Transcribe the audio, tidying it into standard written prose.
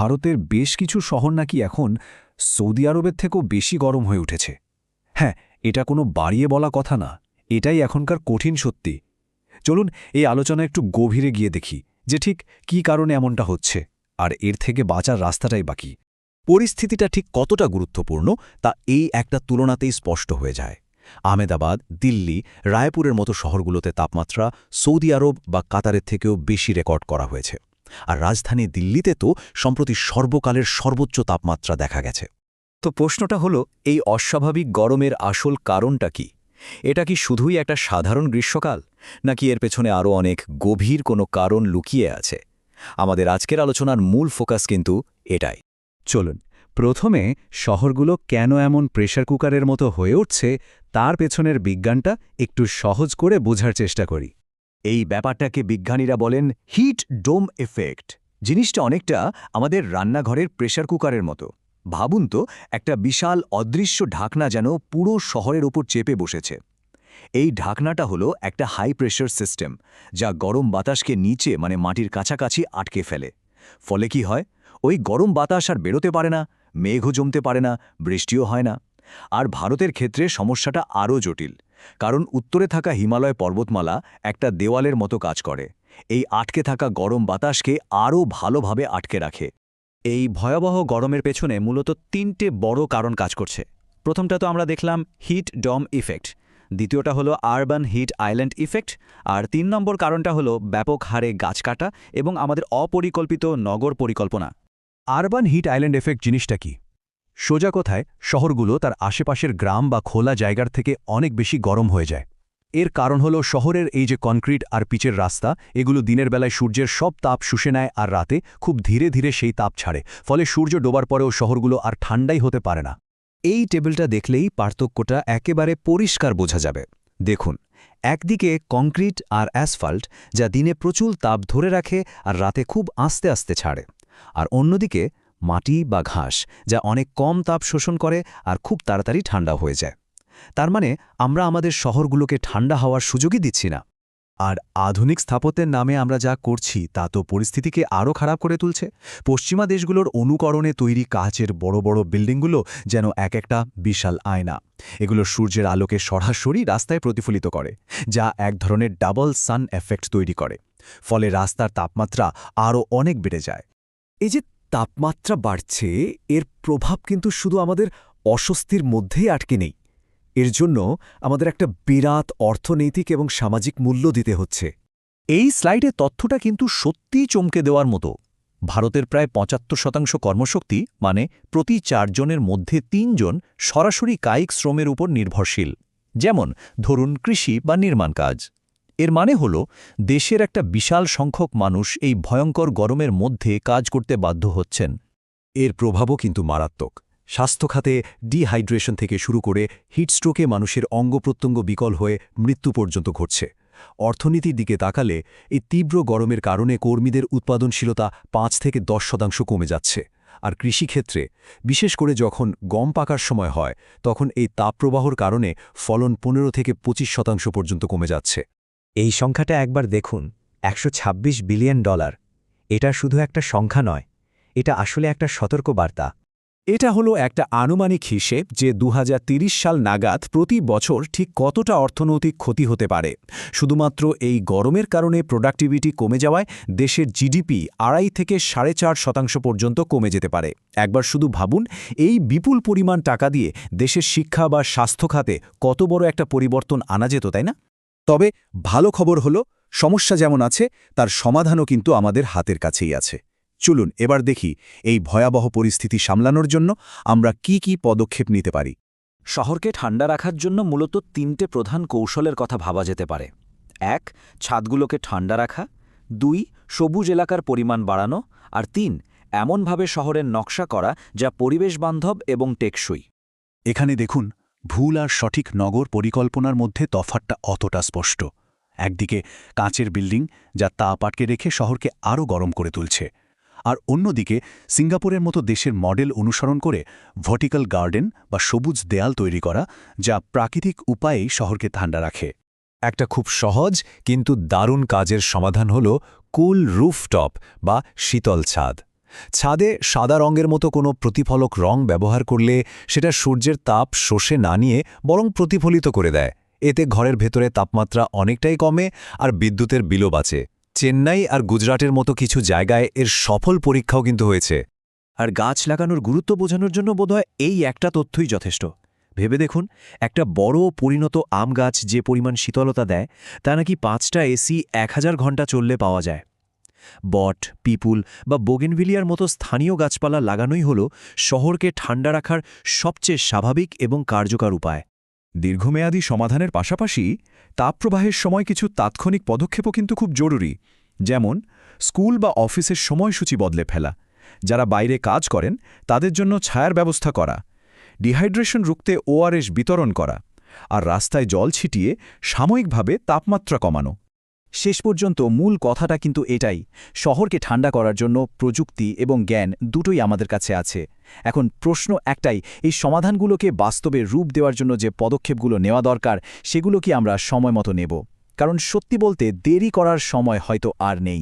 ভারতের বেশ কিছু শহর নাকি এখন সৌদি আরবের থেকেও বেশি গরম হয়ে উঠেছে। হ্যাঁ, এটা কোনো বাড়িয়ে বলা কথা না, এটাই এখনকার কঠিন সত্যি। চলুন এই আলোচনা একটু গভীরে গিয়ে দেখি যে ঠিক কী কারণে এমনটা হচ্ছে, আর এর থেকে বাঁচার রাস্তাটাই বাকি। পরিস্থিতিটা ঠিক কতটা গুরুত্বপূর্ণ তা এই একটা তুলনাতেই স্পষ্ট হয়ে যায়। আহমেদাবাদ, দিল্লি, রায়পুরের মতো শহরগুলোতে তাপমাত্রা সৌদি আরব বা কাতারের থেকেও বেশি রেকর্ড করা হয়েছে। আর রাজধানী দিল্লিতে তো সম্প্রতি সর্বকালের সর্বোচ্চ তাপমাত্রা দেখা গেছে। তো প্রশ্নটা হলো, এই অস্বাভাবিক গরমের আসল কারণটা কি? এটা কি শুধুই একটা সাধারণ গ্রীষ্মকাল, নাকি এর পেছনে আরও অনেক গভীর কোনো কারণ লুকিয়ে আছে? আমাদের আজকের আলোচনার মূল ফোকাস কিন্তু এটাই। চলুন প্রথমে শহরগুলো কেন এমন প্রেসার কুকারের মতো হয়ে উঠছে তার পেছনের বিজ্ঞানটা একটু সহজ করে বোঝার চেষ্টা করি। এই ব্যাপারটাকে বিজ্ঞানীরা বলেন হিট ডোম এফেক্ট। জিনিসটা অনেকটা আমাদের রান্নাঘরের প্রেসার কুকারের মতো। ভাবুন তো, একটা বিশাল অদৃশ্য ঢাকনা যেন পুরো শহরের ওপর চেপে বসেছে। এই ঢাকনাটা হলো একটা হাই প্রেশার সিস্টেম, যা গরম বাতাসকে নিচে মানে মাটির কাছাকাছি আটকে ফেলে। ফলে কি হয়, ওই গরম বাতাস আর বেরোতে পারে না, মেঘও জমতে পারে না, বৃষ্টিও হয় না। আর ভারতের ক্ষেত্রে সমস্যাটা আরও জটিল, কারণ উত্তরে থাকা হিমালয় পর্বতমালা একটা দেওয়ালের মতো কাজ করে। এই আটকে থাকা গরম বাতাসকে আরও ভালোভাবে আটকে রাখে। এই ভয়াবহ গরমের পেছনে মূলত তিনটে বড় কারণ কাজ করছে। প্রথমটা তো আমরা দেখলাম হিট ডম ইফেক্ট, দ্বিতীয়টা হলো আরবান হিট আইল্যান্ড ইফেক্ট, আর ৩ নম্বর কারণটা হলো ব্যাপক হারে গাছ কাটা এবং আমাদের অপরিকল্পিত নগর পরিকল্পনা। আরবান হিট আইল্যান্ড এফেক্ট জিনিসটা কি? সোজা কথায়, শহরগুলো তার আশেপাশের গ্রাম বা খোলা জায়গার থেকে অনেক বেশি গরম হয়ে যায়। এর কারণ হলো শহরের এই যে কনক্রিট আর পিচের রাস্তা, এগুলো দিনের বেলায় সূর্যের সব তাপ শুষে নেয় আর রাতে খুব ধীরে ধীরে সেই তাপ ছাড়ে, ফলে সূর্য ডোবার পরেও শহরগুলো আর ঠান্ডাই হতে পারে না। এই টেবিলটা দেখলেই পার্থক্যটা একেবারে পরিষ্কার বোঝা যাবে। দেখুন, একদিকে কংক্রিট আর অ্যাসফাল্ট, যা দিনে প্রচুর তাপ ধরে রাখে আর রাতে খুব আস্তে আস্তে ছাড়ে, আর অন্যদিকে মাটি বা ঘাস, যা অনেক কম তাপ শোষণ করে আর খুব তাড়াতাড়ি ঠান্ডা হয়ে যায়। তার মানে আমরা আমাদের শহরগুলোকে ঠান্ডা হওয়ার সুযোগই দিচ্ছি না। আর আধুনিক স্থাপত্যের নামে আমরা যা করছি তা তো পরিস্থিতিকে আরও খারাপ করে তুলছে। পশ্চিমা দেশগুলোর অনুকরণে তৈরি কাচের বড় বড় বিল্ডিংগুলো যেন এক একটা বিশাল আয়না। এগুলো সূর্যের আলোকে সরাসরি রাস্তায় প্রতিফলিত করে, যা এক ধরনের ডাবল সান এফেক্ট তৈরি করে। ফলে রাস্তার তাপমাত্রা আরও অনেক বেড়ে যায়। এই যে তাপমাত্রা বাড়ছে, এর প্রভাব কিন্তু শুধু আমাদের অস্বস্তির মধ্যেই আটকে নেই। এর জন্য আমাদের একটা বিরাট অর্থনৈতিক এবং সামাজিক মূল্য দিতে হচ্ছে। এই স্লাইডে তথ্যটা কিন্তু সত্যিই চমকে দেওয়ার মতো। ভারতের প্রায় ৭৫% কর্মশক্তি, মানে প্রতি ৪ জনের মধ্যে ৩ জন সরাসরি কায়িক শ্রমের উপর নির্ভরশীল, যেমন ধরুন কৃষি বা নির্মাণ কাজ। এর মানে হল দেশের একটা বিশাল সংখ্যক মানুষ এই ভয়ঙ্কর গরমের মধ্যে কাজ করতে বাধ্য হচ্ছেন। এর প্রভাবও কিন্তু মারাত্মক। স্বাস্থ্য খাতে ডিহাইড্রেশন থেকে শুরু করে হিটস্ট্রোকে মানুষের অঙ্গপ্রত্যঙ্গ বিকল হয়ে মৃত্যু পর্যন্ত ঘটছে। অর্থনীতির দিকে তাকালে এই তীব্র গরমের কারণে কর্মীদের উৎপাদনশীলতা ৫ থেকে ১০% কমে যাচ্ছে। আর কৃষিক্ষেত্রে, বিশেষ করে যখন গম পাকার সময় হয়, তখন এই তাপপ্রবাহর কারণে ফলন ১৫ থেকে ২৫% পর্যন্ত কমে যাচ্ছে। এই সংখ্যাটা একবার দেখুন, $১২৬ বিলিয়ন। এটা শুধু একটা সংখ্যা নয়, এটা আসলে একটা সতর্কবার্তা। এটা হলো একটা আনুমানিক হিসেব যে ২০৩০ সাল নাগাদ প্রতি বছর ঠিক কতটা অর্থনৈতিক ক্ষতি হতে পারে। শুধুমাত্র এই গরমের কারণে প্রোডাক্টিভিটি কমে যাওয়ায় দেশের জিডিপি ২.৫ থেকে ৪.৫% পর্যন্ত কমে যেতে পারে। একবার শুধু ভাবুন, এই বিপুল পরিমাণ টাকা দিয়ে দেশের শিক্ষা বা স্বাস্থ্য খাতে কত বড় একটা পরিবর্তন আনা যেত, তাই না? তবে ভালো খবর হলো, সমস্যা যেমন আছে তার সমাধানও কিন্তু আমাদের হাতের কাছেই আছে। চলুন এবার দেখি এই ভয়াবহ পরিস্থিতি সামলানোর জন্য আমরা কি কি পদক্ষেপ নিতে পারি। শহরকে ঠান্ডা রাখার জন্য মূলত ৩টে প্রধান কৌশলের কথা ভাবা যেতে পারে। ১. ছাদগুলোকে ঠান্ডা রাখা। ২. সবুজ এলাকার পরিমাণ বাড়ানো। আর ৩. এমনভাবে শহরের নকশা করা যা পরিবেশ বান্ধব এবং টেকসই। এখানে দেখুন, ভুল আর সঠিক নগর পরিকল্পনার মধ্যে তফাৎটা অতটা স্পষ্ট। একদিকে কাঁচের বিল্ডিং, যা তাপ আটকে রেখে শহরকে আরও গরম করে তুলছে, আর অন্যদিকে সিঙ্গাপুরের মতো দেশের মডেল অনুসরণ করে ভার্টিক্যাল গার্ডেন বা সবুজ দেয়াল তৈরি করা, যা প্রাকৃতিক উপায়েই শহরকে ঠান্ডা রাখে। একটা খুব সহজ কিন্তু দারুণ কাজের সমাধান হল কুল রুফটপ বা শীতল ছাদ। ছাদে সাদা রঙের মতো কোনো প্রতিফলক রং ব্যবহার করলে সেটা সূর্যের তাপ শোষে না নিয়ে বরং প্রতিফলিত করে দেয়। এতে ঘরের ভেতরে তাপমাত্রা অনেকটাই কমে আর বিদ্যুতের বিলও বাঁচে। চেন্নাই আর গুজরাটের মতো কিছু জায়গায় এর সফল পরীক্ষাও কিন্তু হয়েছে। আর গাছ লাগানোর গুরুত্ব বোঝানোর জন্য বোধহয় এই একটা তথ্যই যথেষ্ট। ভেবে দেখুন, একটা বড় পরিণত আম গাছ যে পরিমাণ শীতলতা দেয় তা নাকি 5টা এসি 1000 ঘন্টা চললে পাওয়া যায়। বট, পিপুল বা বোগেনভিলিয়ার মতো স্থানীয় গাছপালা লাগানোই হল শহরকে ঠান্ডা রাখার সবচেয়ে স্বাভাবিক এবং কার্যকর উপায়। দীর্ঘমেয়াদী সমাধানের পাশাপাশি তাপপ্রবাহের সময় কিছু তাৎক্ষণিক পদক্ষেপও কিন্তু খুব জরুরি। যেমন স্কুল বা অফিসের সময়সূচি বদলে ফেলা, যারা বাইরে কাজ করেন তাদের জন্য ছায়ার ব্যবস্থা করা, ডিহাইড্রেশন রুখতে ওআরএস বিতরণ করা, আর রাস্তায় জল ছিটিয়ে সাময়িকভাবে তাপমাত্রা কমানো। শেষ পর্যন্ত মূল কথাটা কিন্তু এটাই, শহরকে ঠান্ডা করার জন্য প্রযুক্তি এবং জ্ঞান দুটোই আমাদের কাছে আছে। এখন প্রশ্ন একটাই, এই সমাধানগুলোকে বাস্তবে রূপ দেওয়ার জন্য যে পদক্ষেপগুলো নেওয়া দরকার সেগুলো কি আমরা সময়মতো নেব? কারণ সত্যি বলতে দেরি করার সময় হয়তো আর নেই।